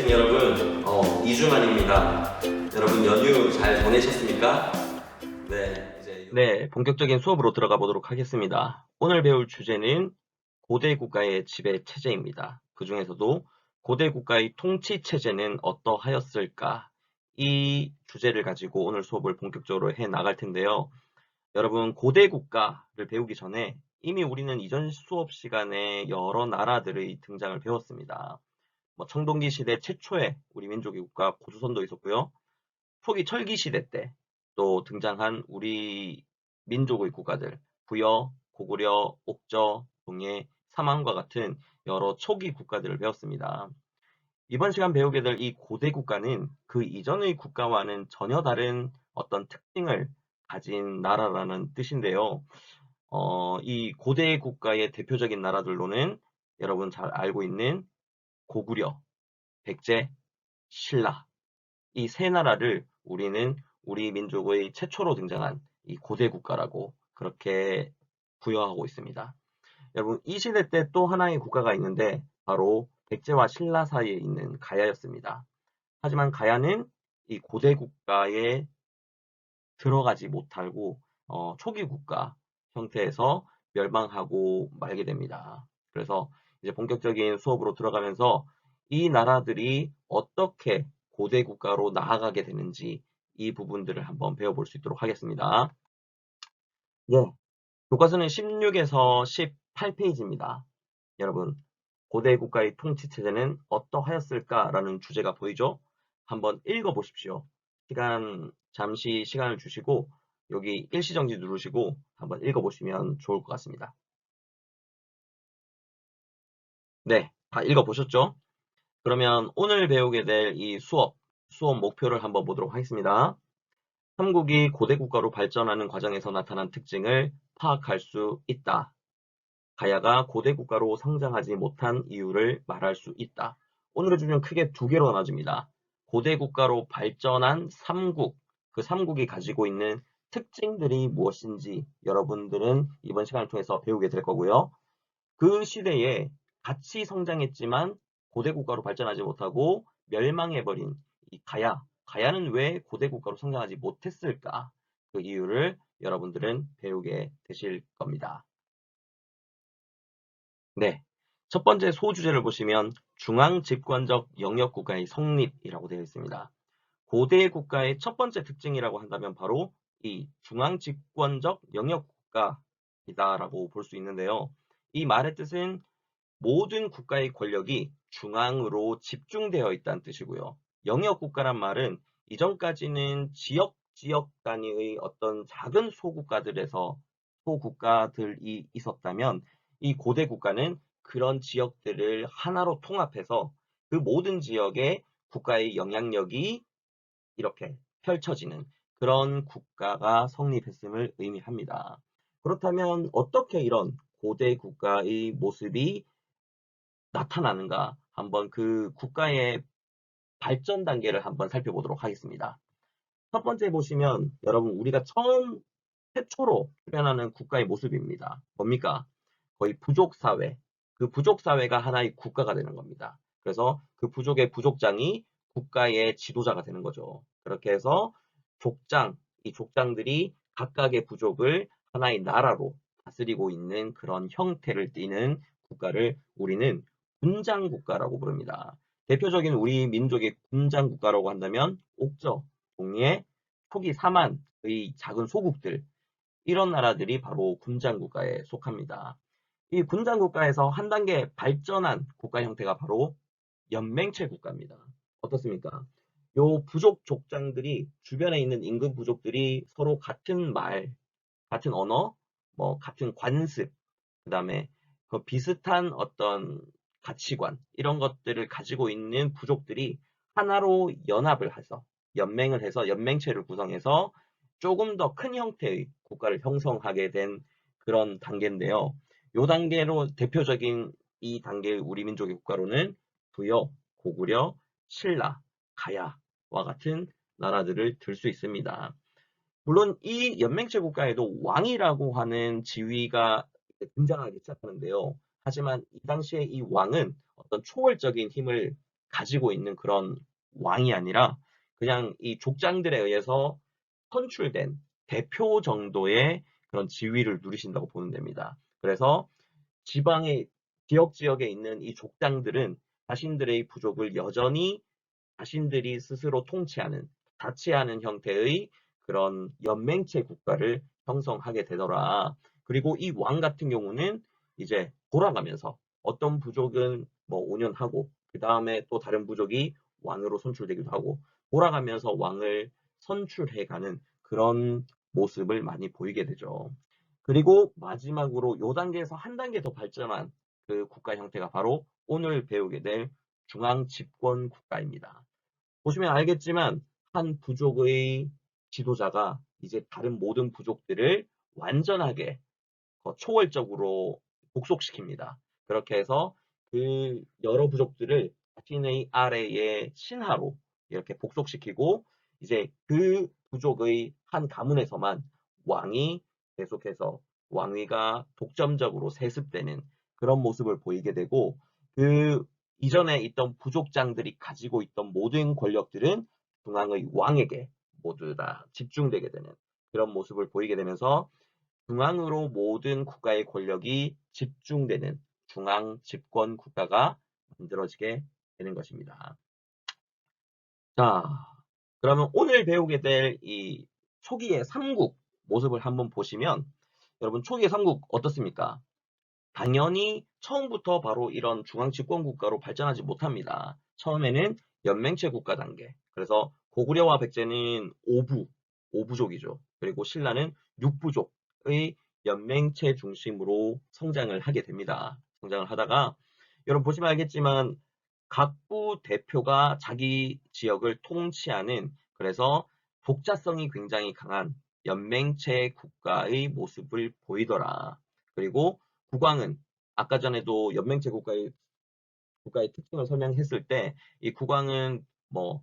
시청해주신 여러분, 2주 만입니다. 여러분 연휴 잘 보내셨습니까? 네, 본격적인 수업으로 들어가 보도록 하겠습니다. 오늘 배울 주제는 고대 국가의 지배 체제입니다. 그 중에서도 고대 국가의 통치 체제는 어떠하였을까? 이 주제를 가지고 오늘 수업을 본격적으로 해 나갈 텐데요. 여러분, 고대 국가를 배우기 전에 이미 우리는 이전 수업 시간에 여러 나라들의 등장을 배웠습니다. 청동기 시대 최초의 우리 민족의 국가 고조선도 있었고요. 초기 철기 시대 때 또 등장한 우리 민족의 국가들, 부여, 고구려, 옥저, 동해, 삼한과 같은 여러 초기 국가들을 배웠습니다. 이번 시간 배우게 될 이 고대 국가는 그 이전의 국가와는 전혀 다른 어떤 특징을 가진 나라라는 뜻인데요. 이 고대 국가의 대표적인 나라들로는 여러분 잘 알고 있는 고구려, 백제, 신라, 이 세 나라를 우리는 우리 민족의 최초로 등장한 이 고대 국가라고 그렇게 부여하고 있습니다. 여러분, 이 시대 때 또 하나의 국가가 있는데 바로 백제와 신라 사이에 있는 가야였습니다. 하지만 가야는 이 고대 국가에 들어가지 못하고 초기 국가 형태에서 멸망하고 말게 됩니다. 그래서 이제 본격적인 수업으로 들어가면서 이 나라들이 어떻게 고대 국가로 나아가게 되는지 이 부분들을 한번 배워볼 수 있도록 하겠습니다. 예, 교과서는 16에서 18페이지입니다. 여러분, 고대 국가의 통치 체제는 어떠하였을까라는 주제가 보이죠? 한번 읽어보십시오. 잠시 시간을 주시고 여기 일시정지 누르시고 한번 읽어보시면 좋을 것 같습니다. 네, 다 읽어보셨죠? 그러면 오늘 배우게 될 이 수업 목표를 한번 보도록 하겠습니다. 삼국이 고대 국가로 발전하는 과정에서 나타난 특징을 파악할 수 있다. 가야가 고대 국가로 성장하지 못한 이유를 말할 수 있다. 오늘의 주제는 크게 두 개로 나눠집니다. 고대 국가로 발전한 삼국, 그 삼국이 가지고 있는 특징들이 무엇인지 여러분들은 이번 시간을 통해서 배우게 될 거고요. 그 시대에 같이 성장했지만 고대 국가로 발전하지 못하고 멸망해버린 이 가야는 왜 고대 국가로 성장하지 못했을까? 그 이유를 여러분들은 배우게 되실 겁니다. 네. 첫 번째 소주제를 보시면 중앙 집권적 영역 국가의 성립이라고 되어 있습니다. 고대 국가의 첫 번째 특징이라고 한다면 바로 이 중앙 집권적 영역 국가이다라고 볼 수 있는데요. 이 말의 뜻은 모든 국가의 권력이 중앙으로 집중되어 있다는 뜻이고요. 영역 국가란 말은 이전까지는 지역 단위의 어떤 작은 소국가들이 있었다면 이 고대 국가는 그런 지역들을 하나로 통합해서 그 모든 지역에 국가의 영향력이 이렇게 펼쳐지는 그런 국가가 성립했음을 의미합니다. 그렇다면 어떻게 이런 고대 국가의 모습이 나타나는가 한번 그 국가의 발전 단계를 한번 살펴보도록 하겠습니다. 첫 번째 보시면 여러분 우리가 최초로 출현하는 국가의 모습입니다. 뭡니까? 거의 부족사회. 그 부족사회가 하나의 국가가 되는 겁니다. 그래서 그 부족의 부족장이 국가의 지도자가 되는 거죠. 그렇게 해서 이 족장들이 각각의 부족을 하나의 나라로 다스리고 있는 그런 형태를 띠는 국가를 우리는 군장국가라고 부릅니다. 대표적인 우리 민족의 군장국가라고 한다면 옥저, 동해, 초기 사만의 작은 소국들 이런 나라들이 바로 군장국가에 속합니다. 이 군장국가에서 한 단계 발전한 국가 형태가 바로 연맹체 국가입니다. 어떻습니까? 요 부족 족장들이 주변에 있는 임금 부족들이 서로 같은 말, 같은 언어, 같은 관습, 그 다음에 그 비슷한 어떤 가치관 이런 것들을 가지고 있는 부족들이 하나로 연맹을 해서 연맹체를 구성해서 조금 더 큰 형태의 국가를 형성하게 된 그런 단계인데요. 이 단계로 대표적인 이 단계의 우리 민족의 국가로는 부여, 고구려, 신라, 가야와 같은 나라들을 들 수 있습니다. 물론 이 연맹체 국가에도 왕이라고 하는 지위가 등장하기 시작하는데요. 하지만 이 당시에 이 왕은 어떤 초월적인 힘을 가지고 있는 그런 왕이 아니라 그냥 이 족장들에 의해서 선출된 대표 정도의 그런 지위를 누리신다고 보면 됩니다. 그래서 지방의 지역에 있는 이 족장들은 자신들의 부족을 여전히 자신들이 스스로 통치하는, 자치하는 형태의 그런 연맹체 국가를 형성하게 되더라. 그리고 이 왕 같은 경우는 이제 돌아가면서 어떤 부족은 뭐 5년 하고, 그 다음에 또 다른 부족이 왕으로 선출되기도 하고, 돌아가면서 왕을 선출해가는 그런 모습을 많이 보이게 되죠. 그리고 마지막으로 요 단계에서 한 단계 더 발전한 그 국가 형태가 바로 오늘 배우게 될 중앙 집권 국가입니다. 보시면 알겠지만 한 부족의 지도자가 이제 다른 모든 부족들을 완전하게 초월적으로 복속시킵니다. 그렇게 해서 그 여러 부족들을 자신의 아래의 신하로 이렇게 복속시키고 이제 그 부족의 한 가문에서만 왕이 계속해서 왕위가 독점적으로 세습되는 그런 모습을 보이게 되고 그 이전에 있던 부족장들이 가지고 있던 모든 권력들은 중앙의 왕에게 모두 다 집중되게 되는 그런 모습을 보이게 되면서 중앙으로 모든 국가의 권력이 집중되는 중앙 집권 국가가 만들어지게 되는 것입니다. 자, 그러면 오늘 배우게 될 이 초기의 삼국 모습을 한번 보시면 여러분 초기의 삼국 어떻습니까? 당연히 처음부터 바로 이런 중앙 집권 국가로 발전하지 못합니다. 처음에는 연맹체 국가 단계. 그래서 고구려와 백제는 오부족이죠. 그리고 신라는 육부족의 연맹체 중심으로 성장을 하게 됩니다. 성장을 하다가 여러분 보시면 알겠지만 각부 대표가 자기 지역을 통치하는 그래서 독자성이 굉장히 강한 연맹체 국가의 모습을 보이더라. 그리고 국왕은 아까 전에도 연맹제 국가의 특징을 설명했을 때 이 국왕은 뭐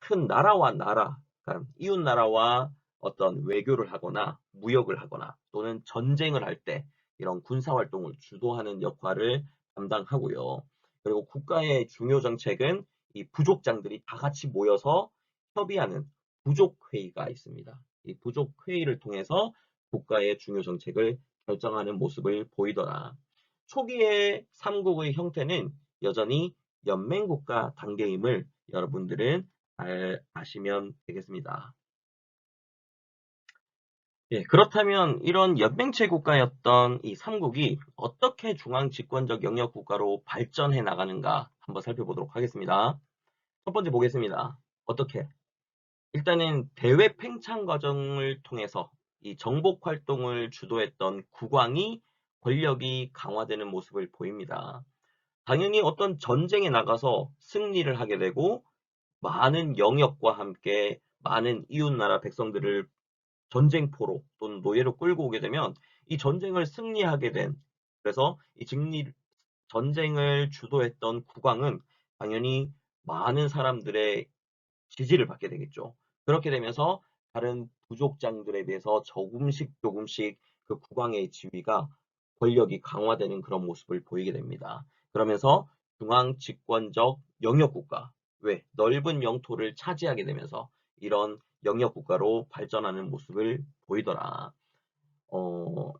큰 나라와 나라, 그러니까 이웃 나라와 어떤 외교를 하거나 무역을 하거나 또는 전쟁을 할 때 이런 군사 활동을 주도하는 역할을 담당하고요. 그리고 국가의 중요 정책은 이 부족장들이 다 같이 모여서 협의하는 부족회의가 있습니다. 이 부족회의를 통해서 국가의 중요 정책을 결정하는 모습을 보이더라. 초기의 삼국의 형태는 여전히 연맹국가 단계임을 여러분들은 잘 아시면 되겠습니다. 예, 그렇다면 이런 연맹체 국가였던 이 삼국이 어떻게 중앙 집권적 영역 국가로 발전해 나가는가 한번 살펴보도록 하겠습니다. 첫 번째 보겠습니다. 어떻게? 일단은 대외 팽창 과정을 통해서 이 정복 활동을 주도했던 국왕이 권력이 강화되는 모습을 보입니다. 당연히 어떤 전쟁에 나가서 승리를 하게 되고 많은 영역과 함께 많은 이웃나라 백성들을 전쟁포로 또는 노예로 끌고 오게 되면 이 전쟁을 승리하게 된 그래서 이 전쟁을 주도했던 국왕은 당연히 많은 사람들의 지지를 받게 되겠죠. 그렇게 되면서 다른 부족장들에 비해서 조금씩 그 국왕의 지위가 권력이 강화되는 그런 모습을 보이게 됩니다. 그러면서 중앙 집권적 영역 국가, 왜 넓은 영토를 차지하게 되면서 이런 영역 국가로 발전하는 모습을 보이더라.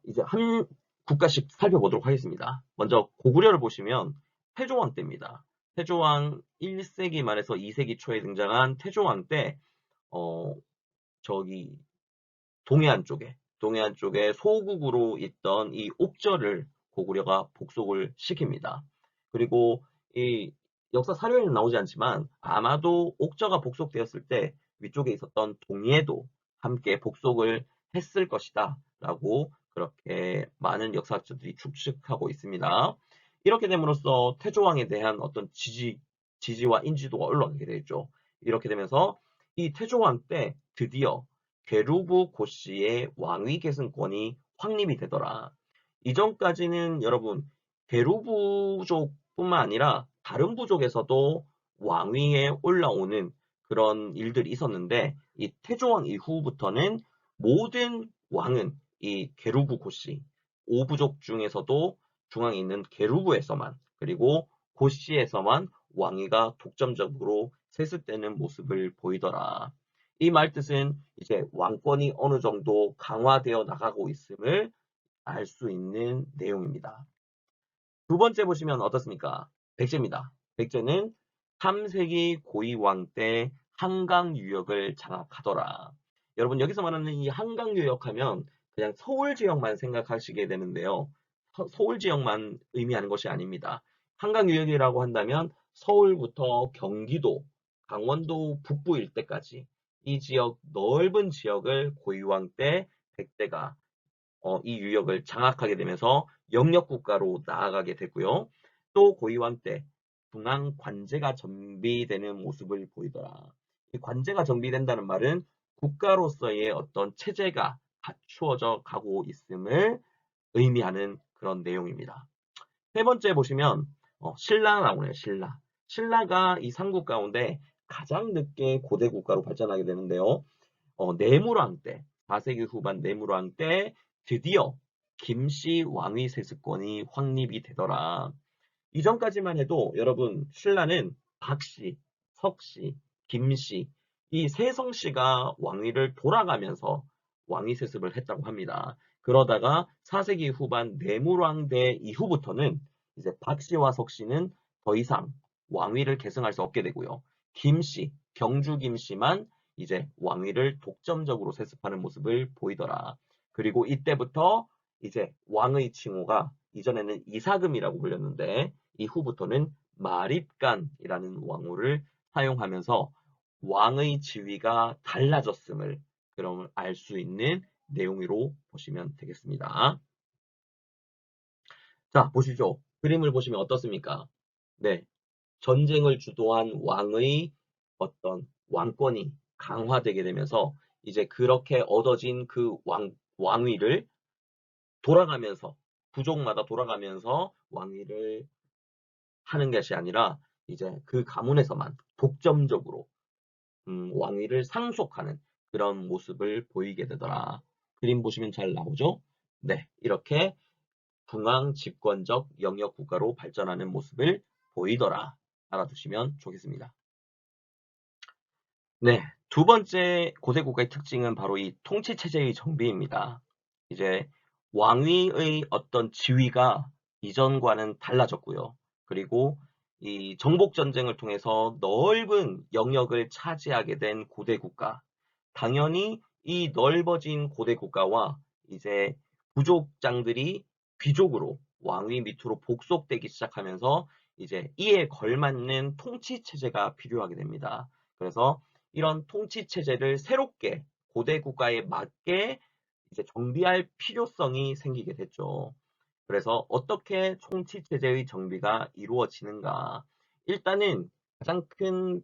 이제 한 국가씩 살펴보도록 하겠습니다. 먼저 고구려를 보시면 태조왕 때입니다. 태조왕 1세기 말에서 2세기 초에 등장한 태조왕 때 어, 저기 동해안 쪽에 소국으로 있던 이 옥저를 고구려가 복속을 시킵니다. 그리고 이 역사 사료에는 나오지 않지만 아마도 옥저가 복속되었을 때 위쪽에 있었던 동해도 함께 복속을 했을 것이다 라고 그렇게 많은 역사학자들이 추측하고 있습니다. 이렇게 됨으로써 태조왕에 대한 어떤 지지와 인지도가 올라가게 되죠. 이렇게 되면서 이 태조왕 때 드디어 괴루부 고씨의 왕위 계승권이 확립이 되더라. 이전까지는 여러분 괴루부족뿐만 아니라 다른 부족에서도 왕위에 올라오는 그런 일들이 있었는데 이 태조왕 이후부터는 모든 왕은 이 괴루부 고씨 5부족 중에서도 중앙에 있는 괴루부에서만 그리고 고씨에서만 왕위가 독점적으로 세습되는 모습을 보이더라. 이 말 뜻은 이제 왕권이 어느 정도 강화되어 나가고 있음을 알 수 있는 내용입니다. 두 번째 보시면 어떻습니까? 백제입니다. 백제는 3세기 고위왕 때 한강 유역을 장악하더라. 여러분 여기서 말하는 이 한강 유역하면 그냥 서울 지역만 생각하시게 되는데요. 서울 지역만 의미하는 것이 아닙니다. 한강 유역이라고 한다면 서울부터 경기도, 강원도 북부 일대까지 이 지역 넓은 지역을 고위왕 때 백제가 이 유역을 장악하게 되면서 영역 국가로 나아가게 되고요. 또 고위왕 때 중앙 관제가 정비되는 모습을 보이더라. 이 관제가 정비된다는 말은 국가로서의 어떤 체제가 갖추어져 가고 있음을 의미하는 그런 내용입니다. 세 번째 보시면 신라 나오네요. 신라. 신라가 이 삼국 가운데 가장 늦게 고대 국가로 발전하게 되는데요. 내무왕 때, 4세기 후반 내무왕 때 드디어 김씨 왕위 세습권이 확립이 되더라. 이전까지만 해도 여러분 신라는 박씨, 석씨, 김씨 이 세 성씨가 왕위를 돌아가면서 왕위 세습을 했다고 합니다. 그러다가 4세기 후반 내무왕대 이후부터는 이제 박씨와 석씨는 더 이상 왕위를 계승할 수 없게 되고요. 김씨, 경주 김씨만 이제 왕위를 독점적으로 세습하는 모습을 보이더라. 그리고 이때부터 이제 왕의 칭호가 이전에는 이사금이라고 불렸는데 이후부터는 마립간이라는 왕호를 사용하면서 왕의 지위가 달라졌음을 그럼 알 수 있는 내용으로 보시면 되겠습니다. 자, 보시죠. 그림을 보시면 어떻습니까? 네, 전쟁을 주도한 왕의 어떤 왕권이 강화되게 되면서 이제 그렇게 얻어진 그 왕위를 돌아가면서 부족마다 돌아가면서 왕위를 하는 것이 아니라 이제 그 가문에서만 독점적으로 왕위를 상속하는 그런 모습을 보이게 되더라. 그림 보시면 잘 나오죠? 네, 이렇게 중앙 집권적 영역 국가로 발전하는 모습을 보이더라. 알아두시면 좋겠습니다. 네, 두 번째 고대 국가의 특징은 바로 이 통치 체제의 정비입니다. 이제 왕위의 어떤 지위가 이전과는 달라졌고요. 그리고 이 정복 전쟁을 통해서 넓은 영역을 차지하게 된 고대 국가. 당연히 이 넓어진 고대 국가와 이제 부족장들이 귀족으로 왕위 밑으로 복속되기 시작하면서 이제 이에 걸맞는 통치 체제가 필요하게 됩니다. 그래서 이런 통치 체제를 새롭게 고대 국가에 맞게 이제 정비할 필요성이 생기게 됐죠. 그래서 어떻게 통치 체제의 정비가 이루어지는가? 일단은 가장 큰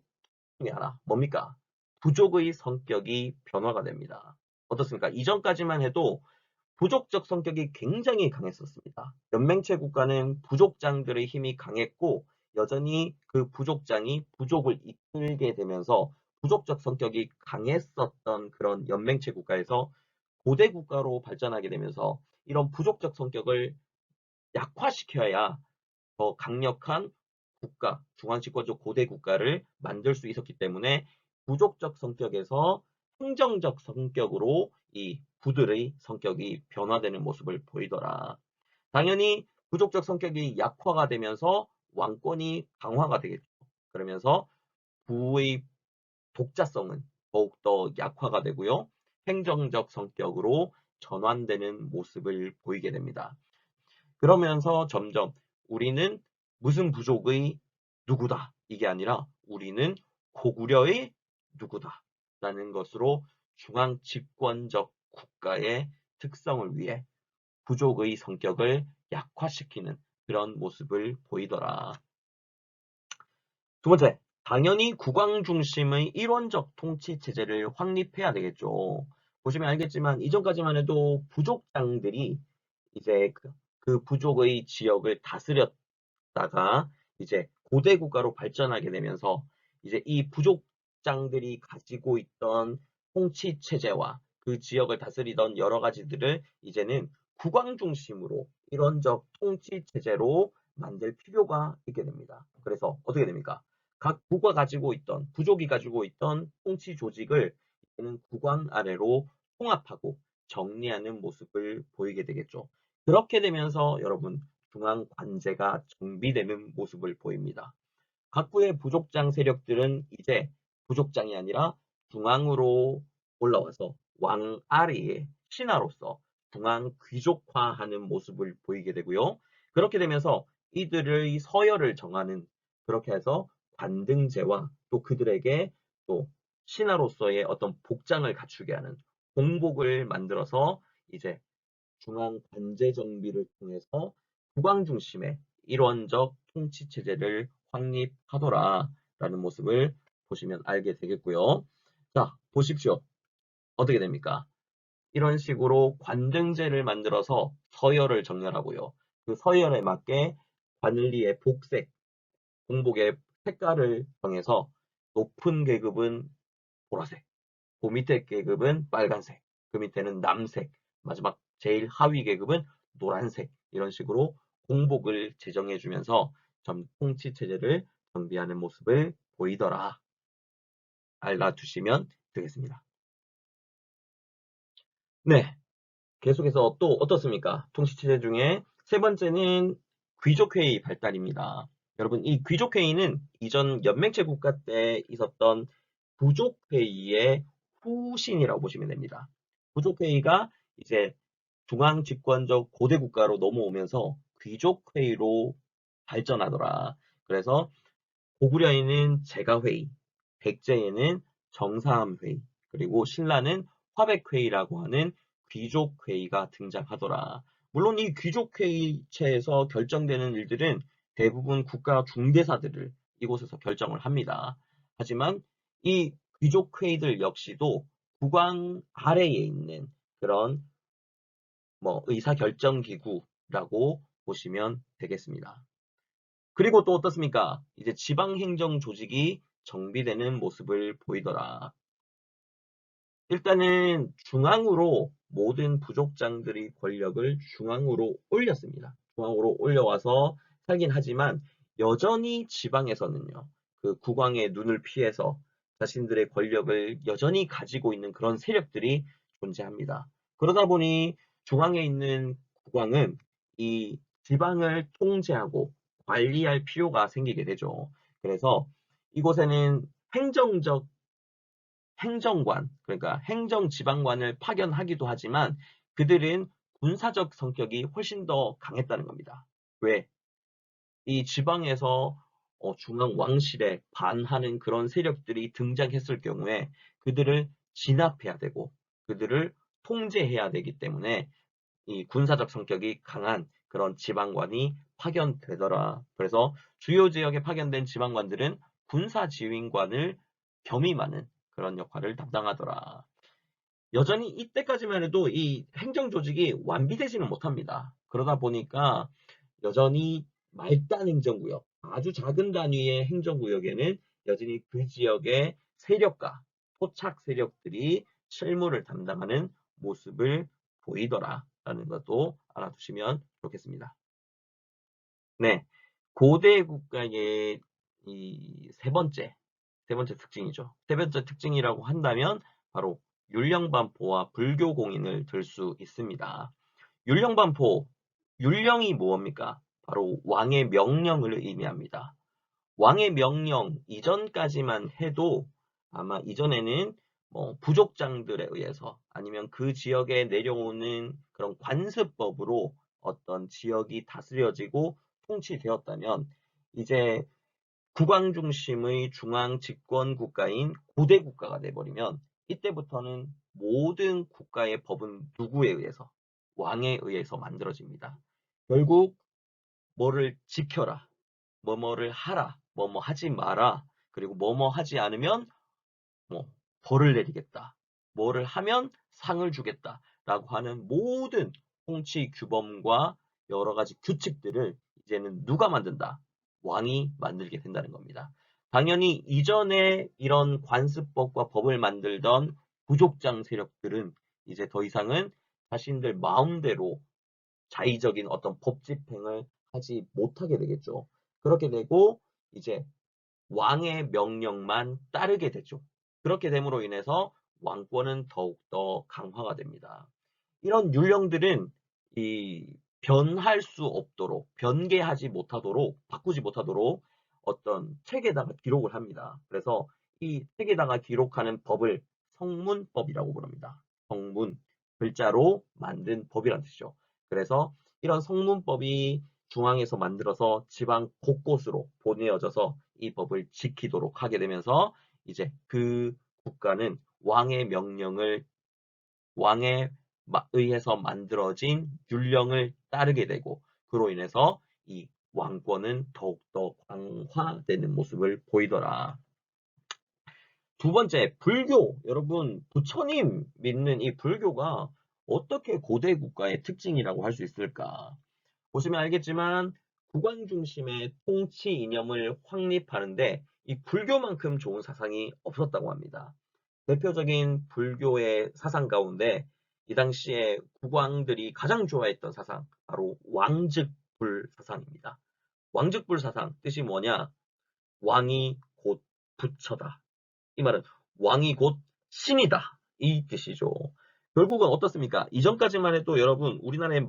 중에 하나 뭡니까? 부족의 성격이 변화가 됩니다. 어떻습니까? 이전까지만 해도 부족적 성격이 굉장히 강했었습니다. 연맹체 국가는 부족장들의 힘이 강했고 여전히 그 부족장이 부족을 이끌게 되면서 부족적 성격이 강했었던 그런 연맹체 국가에서 고대 국가로 발전하게 되면서 이런 부족적 성격을 약화시켜야 더 강력한 국가, 중앙집권적 고대 국가를 만들 수 있었기 때문에 부족적 성격에서 행정적 성격으로 이 부들의 성격이 변화되는 모습을 보이더라. 당연히 부족적 성격이 약화가 되면서 왕권이 강화가 되겠죠. 그러면서 부의 독자성은 더욱더 약화가 되고요. 행정적 성격으로 전환되는 모습을 보이게 됩니다. 그러면서 점점 우리는 무슨 부족의 누구다. 이게 아니라 우리는 고구려의 누구다. 라는 것으로 중앙 집권적 국가의 특성을 위해 부족의 성격을 약화시키는 그런 모습을 보이더라. 두 번째, 당연히 국왕 중심의 일원적 통치 체제를 확립해야 되겠죠. 보시면 알겠지만 이전까지만 해도 부족장들이 이제 그 부족의 지역을 다스렸다가 이제 고대 국가로 발전하게 되면서 이제 이 부족장들이 가지고 있던 통치 체제와 그 지역을 다스리던 여러 가지들을 이제는 국왕 중심으로 일원적 통치 체제로 만들 필요가 있게 됩니다. 그래서 어떻게 됩니까? 각 부가 가지고 있던, 부족이 가지고 있던 통치 조직을 이제는 국왕 아래로 통합하고 정리하는 모습을 보이게 되겠죠. 그렇게 되면서 여러분 중앙 관제가 정비되는 모습을 보입니다. 각부의 부족장 세력들은 이제 부족장이 아니라 중앙으로 올라와서 왕 아래의 신하로서 중앙 귀족화하는 모습을 보이게 되고요. 그렇게 되면서 이들의 서열을 정하는, 그렇게 해서 관등제와 또 그들에게 또 신하로서의 어떤 복장을 갖추게 하는 공복을 만들어서 이제 중앙 관제 정비를 통해서 국왕 중심의 일원적 통치 체제를 확립하더라라는 모습을 보시면 알게 되겠고요. 자, 보십시오. 어떻게 됩니까? 이런 식으로 관등제를 만들어서 서열을 정렬하고요. 그 서열에 맞게 관리의 복색, 공복의 색깔을 정해서 높은 계급은 보라색, 그 밑에 계급은 빨간색, 그 밑에는 남색, 마지막 제일 하위 계급은 노란색, 이런 식으로 공복을 제정해 주면서 통치 체제를 정비하는 모습을 보이더라. 알아두시면 되겠습니다. 네, 계속해서 또 어떻습니까? 통치 체제 중에 세 번째는 귀족회의 발달입니다. 여러분, 이 귀족회의는 이전 연맹체 국가 때 있었던 부족회의의 후신이라고 보시면 됩니다. 부족회의가 이제 중앙 집권적 고대 국가로 넘어오면서 귀족회의로 발전하더라. 그래서 고구려에는 제가회의, 백제에는 정사함회의, 그리고 신라는 화백회의라고 하는 귀족회의가 등장하더라. 물론 이 귀족회의체에서 결정되는 일들은 대부분 국가 중대사들을 이곳에서 결정을 합니다. 하지만 이 귀족회의들 역시도 국왕 아래에 있는 그런 의사결정기구라고 보시면 되겠습니다. 그리고 또 어떻습니까? 이제 지방행정 조직이 정비되는 모습을 보이더라. 일단은 중앙으로 모든 부족장들의 권력을 중앙으로 올렸습니다. 중앙으로 올려와서 살긴 하지만 여전히 지방에서는요. 그 국왕의 눈을 피해서 자신들의 권력을 여전히 가지고 있는 그런 세력들이 존재합니다. 그러다 보니 중앙에 있는 국왕은 이 지방을 통제하고 관리할 필요가 생기게 되죠. 그래서 이곳에는 행정적 행정관, 그러니까 행정지방관을 파견하기도 하지만 그들은 군사적 성격이 훨씬 더 강했다는 겁니다. 왜? 이 지방에서 중앙 왕실에 반하는 그런 세력들이 등장했을 경우에 그들을 진압해야 되고 그들을 통제해야 되기 때문에 이 군사적 성격이 강한 그런 지방관이 파견되더라. 그래서 주요 지역에 파견된 지방관들은 군사지휘관을 겸임하는 그런 역할을 담당하더라. 여전히 이때까지만 해도 이 행정조직이 완비되지는 못합니다. 그러다 보니까 여전히 말단 행정구역, 아주 작은 단위의 행정구역에는 여전히 그 지역의 세력과 토착 세력들이 실무를 담당하는 모습을 보이더라라는 것도 알아두시면 좋겠습니다. 네, 고대 국가의 이 세 번째 특징이죠. 세 번째 특징이라고 한다면 바로 율령반포와 불교공인을 들 수 있습니다. 율령반포, 율령이 무엇입니까? 바로 왕의 명령을 의미합니다. 왕의 명령 이전까지만 해도 아마 이전에는 부족장들에 의해서 아니면 그 지역에 내려오는 그런 관습법으로 어떤 지역이 다스려지고 통치되었다면 이제 국왕 중심의 중앙 집권 국가인 고대 국가가 돼버리면 이때부터는 모든 국가의 법은 누구에 의해서? 왕에 의해서 만들어집니다. 결국 뭐를 지켜라, 뭐뭐를 하라, 뭐뭐 하지 마라, 그리고 뭐뭐 하지 않으면 뭐 벌을 내리겠다, 뭐를 하면 상을 주겠다라고 하는 모든 통치 규범과 여러 가지 규칙들을 이제는 누가 만든다? 왕이 만들게 된다는 겁니다. 당연히 이전에 이런 관습법과 법을 만들던 부족장 세력들은 이제 더 이상은 자신들 마음대로 자의적인 어떤 법 집행을 하지 못하게 되겠죠. 그렇게 되고 이제 왕의 명령만 따르게 되죠. 그렇게 됨으로 인해서 왕권은 더욱더 강화가 됩니다. 이런 율령들은 이 변할 수 없도록, 변개하지 못하도록, 바꾸지 못하도록 어떤 책에다가 기록을 합니다. 그래서 이 책에다가 기록하는 법을 성문법이라고 부릅니다. 성문, 글자로 만든 법이라는 뜻이죠. 그래서 이런 성문법이 중앙에서 만들어서 지방 곳곳으로 보내어져서 이 법을 지키도록 하게 되면서 이제 그 국가는 왕에 의해서 만들어진 율령을 따르게 되고 그로 인해서 이 왕권은 더욱더 강화되는 모습을 보이더라. 두 번째, 불교. 여러분, 부처님 믿는 이 불교가 어떻게 고대 국가의 특징이라고 할 수 있을까? 보시면 알겠지만 국왕 중심의 통치 이념을 확립하는데 이 불교만큼 좋은 사상이 없었다고 합니다. 대표적인 불교의 사상 가운데 이 당시에 국왕들이 가장 좋아했던 사상, 바로 왕즉불 사상입니다. 왕즉불 사상, 뜻이 뭐냐? 왕이 곧 부처다. 이 말은 왕이 곧 신이다. 이 뜻이죠. 결국은 어떻습니까? 이전까지만 해도 여러분, 우리나라에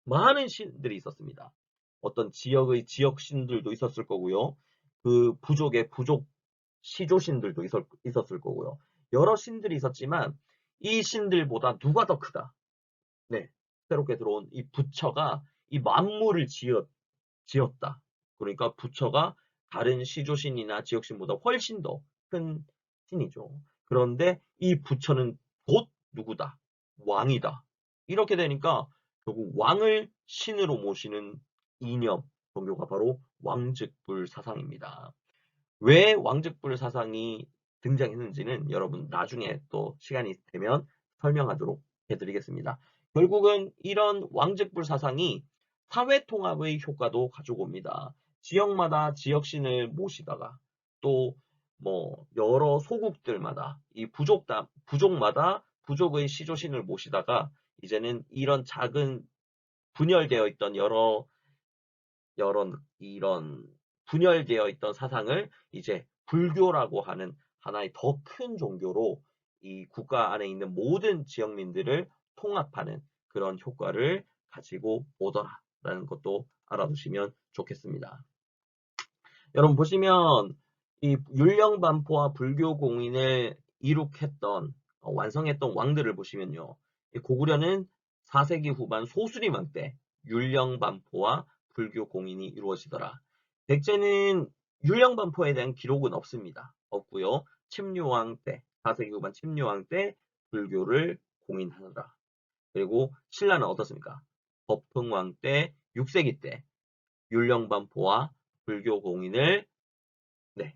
많은 신들이 있었습니다. 어떤 지역의 지역신들도 있었을 거고요. 그 부족의 부족 시조신들도 있었을 거고요. 여러 신들이 있었지만 이 신들보다 누가 더 크다? 네, 새롭게 들어온 이 부처가 이 만물을 지었다. 그러니까 부처가 다른 시조신이나 지역신보다 훨씬 더 큰 신이죠. 그런데 이 부처는 곧 누구다? 왕이다. 이렇게 되니까 결국 왕을 신으로 모시는 이념, 종교가 바로 왕즉불 사상입니다. 왜 왕즉불 사상이 등장했는지는 여러분 나중에 또 시간이 되면 설명하도록 해드리겠습니다. 결국은 이런 왕즉불 사상이 사회통합의 효과도 가지고 옵니다. 지역마다 지역신을 모시다가 또 뭐 여러 소국들마다 이 부족마다 부족의 시조신을 모시다가 이제는 이런 작은 분열되어 있던 이런 분열되어 있던 사상을 이제 불교라고 하는 하나의 더 큰 종교로 이 국가 안에 있는 모든 지역민들을 통합하는 그런 효과를 가지고 오더라라는 것도 알아두시면 좋겠습니다. 여러분 보시면 이 율령반포와 불교 공인을 이룩했던 완성했던 왕들을 보시면요. 고구려는 4세기 후반 소수림왕 때 율령반포와 불교 공인이 이루어지더라. 백제는 율령반포에 대한 기록은 없습니다. 없고요. 침류왕 때 4세기 후반 침류왕 때 불교를 공인하더라. 그리고 신라는 어떻습니까? 법흥왕 때 6세기 때 율령반포와 불교 공인을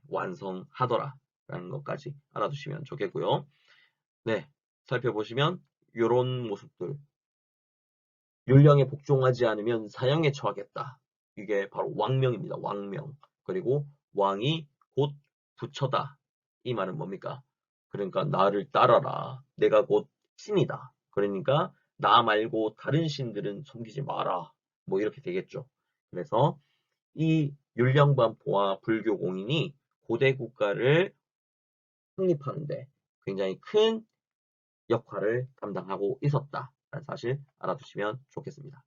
완성하더라라는 것까지 알아두시면 좋겠고요. 네, 살펴보시면 이런 모습들. 율령에 복종하지 않으면 사형에 처하겠다. 이게 바로 왕명입니다. 왕명. 그리고 왕이 곧 부처다. 이 말은 뭡니까? 그러니까 나를 따라라. 내가 곧 신이다. 그러니까 나 말고 다른 신들은 섬기지 마라. 뭐 이렇게 되겠죠. 그래서 이 율령반포와 불교 공인이 고대 국가를 확립하는데 굉장히 큰 역할을 담당하고 있었다라는 사실 알아두시면 좋겠습니다.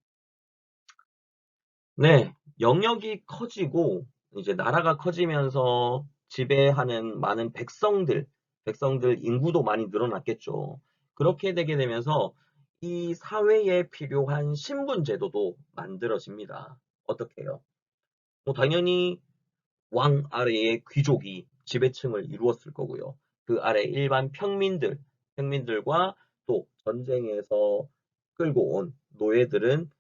네, 영역이 커지고 이제 나라가 커지면서 지배하는 많은 백성들 인구도 많이 늘어났겠죠. 그렇게 되게 되면서 이 사회에 필요한 신분 제도도 만들어집니다. 어떻게 해요? 뭐 당연히 왕 아래의 귀족이 지배층을 이루었을 거고요. 그 아래 일반 평민들과 또 전쟁에서 끌고 온 노예들은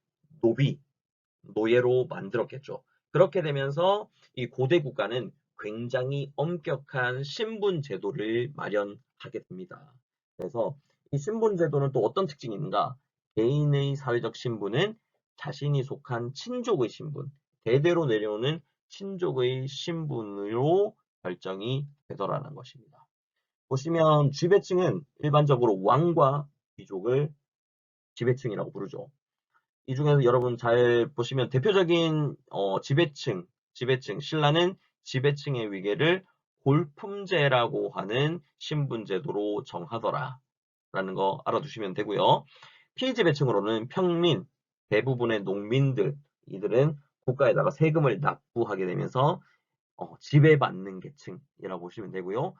노예로 만들었겠죠. 그렇게 되면서 이 고대 국가는 굉장히 엄격한 신분 제도를 마련하게 됩니다. 그래서 이 신분 제도는 또 어떤 특징이 있는가? 개인의 사회적 신분은 자신이 속한 친족의 신분, 대대로 내려오는 친족의 신분으로 결정이 되더라는 것입니다. 보시면 지배층은 일반적으로 왕과 귀족을 지배층이라고 부르죠. 이 중에서 여러분 잘 보시면 대표적인 지배층, 신라는 지배층의 위계를 골품제라고 하는 신분제도로 정하더라 라는 거 알아두시면 되고요. 피지배층으로는 평민, 대부분의 농민들, 이들은 국가에다가 세금을 납부하게 되면서 지배받는 계층이라고 보시면 되고요.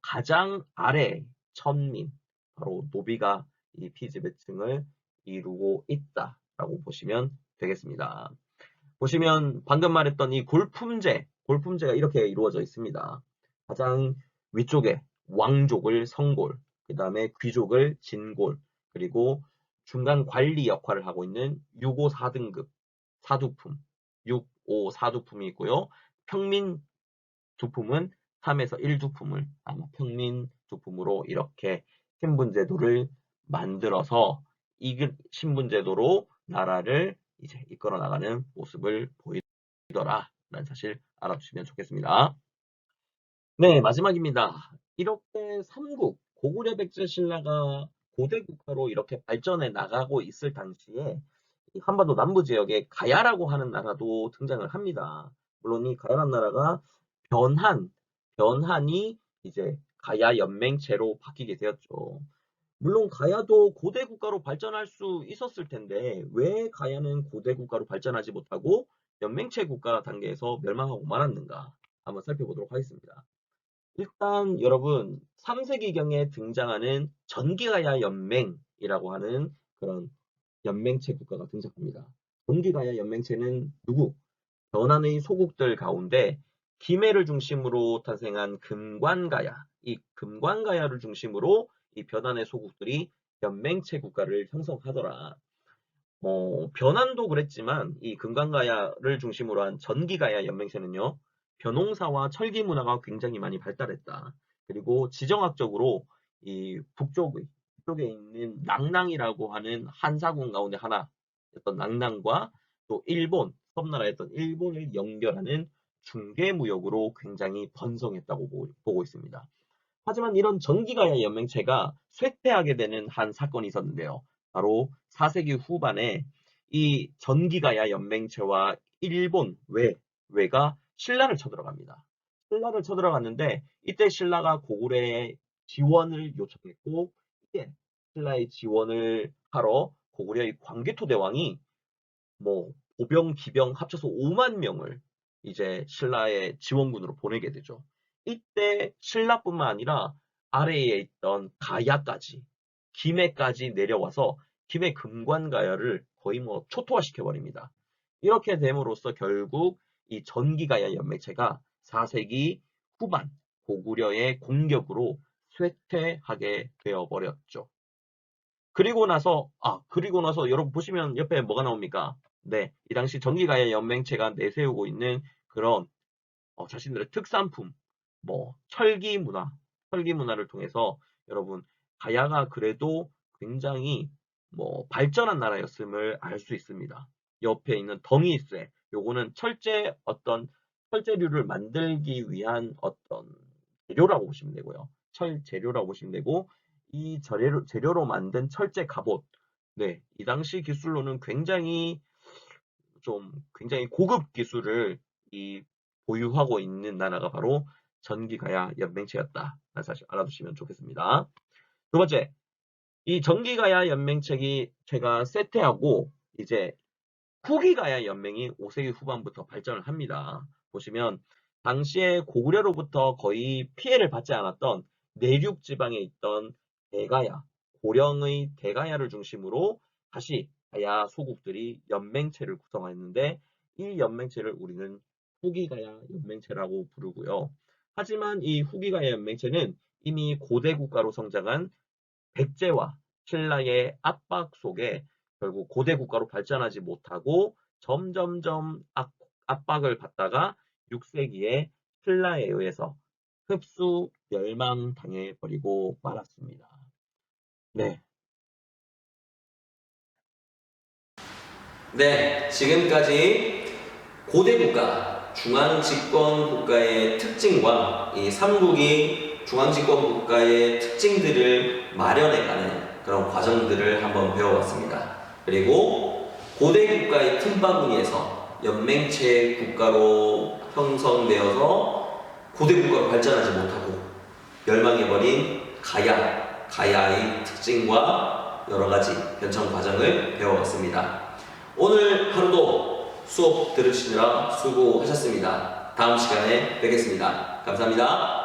가장 아래 천민, 바로 노비가 이 피지배층을 이루고 있다라고 보시면 되겠습니다. 보시면 방금 말했던 이 골품제가 이렇게 이루어져 있습니다. 가장 위쪽에 왕족을 성골, 그 다음에 귀족을 진골, 그리고 중간 관리 역할을 하고 있는 6, 5, 4등급 사두품, 6, 5, 4두품이 있고요. 평민 두품은 3에서 1두품을 아마 평민 두품으로 이렇게 신분제도를 만들어서 이 신분제도로 나라를 이제 이끌어 나가는 모습을 보이더라라는 사실 알아두시면 좋겠습니다. 네, 마지막입니다. 이렇게 삼국 고구려 백제 신라가 고대 국가로 이렇게 발전해 나가고 있을 당시에 이 한반도 남부 지역에 가야라고 하는 나라도 등장을 합니다. 물론 이 가야라는 나라가 변한이 이제 가야 연맹체로 바뀌게 되었죠. 물론 가야도 고대 국가로 발전할 수 있었을 텐데 왜 가야는 고대 국가로 발전하지 못하고 연맹체 국가 단계에서 멸망하고 말았는가 한번 살펴보도록 하겠습니다. 일단 여러분 3세기경에 등장하는 전기가야 연맹이라고 하는 그런 연맹체 국가가 등장합니다. 전기가야 연맹체는 누구? 변한의 소국들 가운데 김해를 중심으로 탄생한 금관가야, 이 금관가야를 중심으로 이 변한의 소국들이 연맹체 국가를 형성하더라. 변한도 그랬지만 이 금관가야를 중심으로 한 전기가야 연맹체는요. 벼농사와 철기 문화가 굉장히 많이 발달했다. 그리고 지정학적으로 이 북쪽에 있는 낭낭이라고 하는 한사군 가운데 하나였던 낭낭과 또 일본, 섬나라였던 일본을 연결하는 중개무역으로 굉장히 번성했다고 보고 있습니다. 하지만 이런 전기가야 연맹체가 쇠퇴하게 되는 한 사건이 있었는데요. 바로 4세기 후반에 이 전기가야 연맹체와 일본 외가 신라를 쳐들어갑니다. 신라를 쳐들어갔는데 이때 신라가 고구려에 지원을 요청했고 이때 신라의 지원을 하러 고구려의 광개토 대왕이 보병, 기병 합쳐서 5만 명을 이제 신라의 지원군으로 보내게 되죠. 이때 신라뿐만 아니라 아래에 있던 가야까지, 김해까지 내려와서 김해 금관가야를 거의 초토화시켜 버립니다. 이렇게 됨으로써 결국 이 전기가야 연맹체가 4세기 후반 고구려의 공격으로 쇠퇴하게 되어 버렸죠. 그리고 나서 여러분 보시면 옆에 뭐가 나옵니까? 네, 이 당시 전기가야 연맹체가 내세우고 있는 그런 자신들의 특산품, 철기 문화를 통해서 여러분 가야가 그래도 굉장히 발전한 나라였음을 알 수 있습니다. 옆에 있는 덩이쇠, 요거는 철제류를 만들기 위한 어떤 재료라고 보시면 되고요. 철 재료라고 보시면 되고 이 재료로 만든 철제 갑옷, 네, 이 당시 기술로는 굉장히 고급 기술을 보유하고 있는 나라가 바로 전기가야 연맹체였다. 사실 알아두시면 좋겠습니다. 두 번째, 이 전기가야 연맹체가 쇠퇴하고 이제 후기가야 연맹이 5세기 후반부터 발전을 합니다. 보시면 당시에 고구려로부터 거의 피해를 받지 않았던 내륙 지방에 있던 대가야, 고령의 대가야를 중심으로 다시 가야 소국들이 연맹체를 구성했는데 이 연맹체를 우리는 후기가야 연맹체라고 부르고요. 하지만 이 후기가야 연맹체는 이미 고대 국가로 성장한 백제와 신라의 압박 속에 결국 고대 국가로 발전하지 못하고 점점점 압박을 받다가 6세기에 신라에 의해서 흡수 멸망당해 버리고 말았습니다. 네. 네, 지금까지 고대 국가, 중앙집권 국가의 특징과 이 삼국이 중앙집권 국가의 특징들을 마련해가는 그런 과정들을 한번 배워봤습니다. 그리고 고대 국가의 틈바구니에서 연맹체 국가로 형성되어서 고대 국가로 발전하지 못하고 멸망해버린 가야의 특징과 여러가지 변천 과정을 배워봤습니다. 오늘 하루도 수업 들으시느라 수고하셨습니다. 다음 시간에 뵙겠습니다. 감사합니다.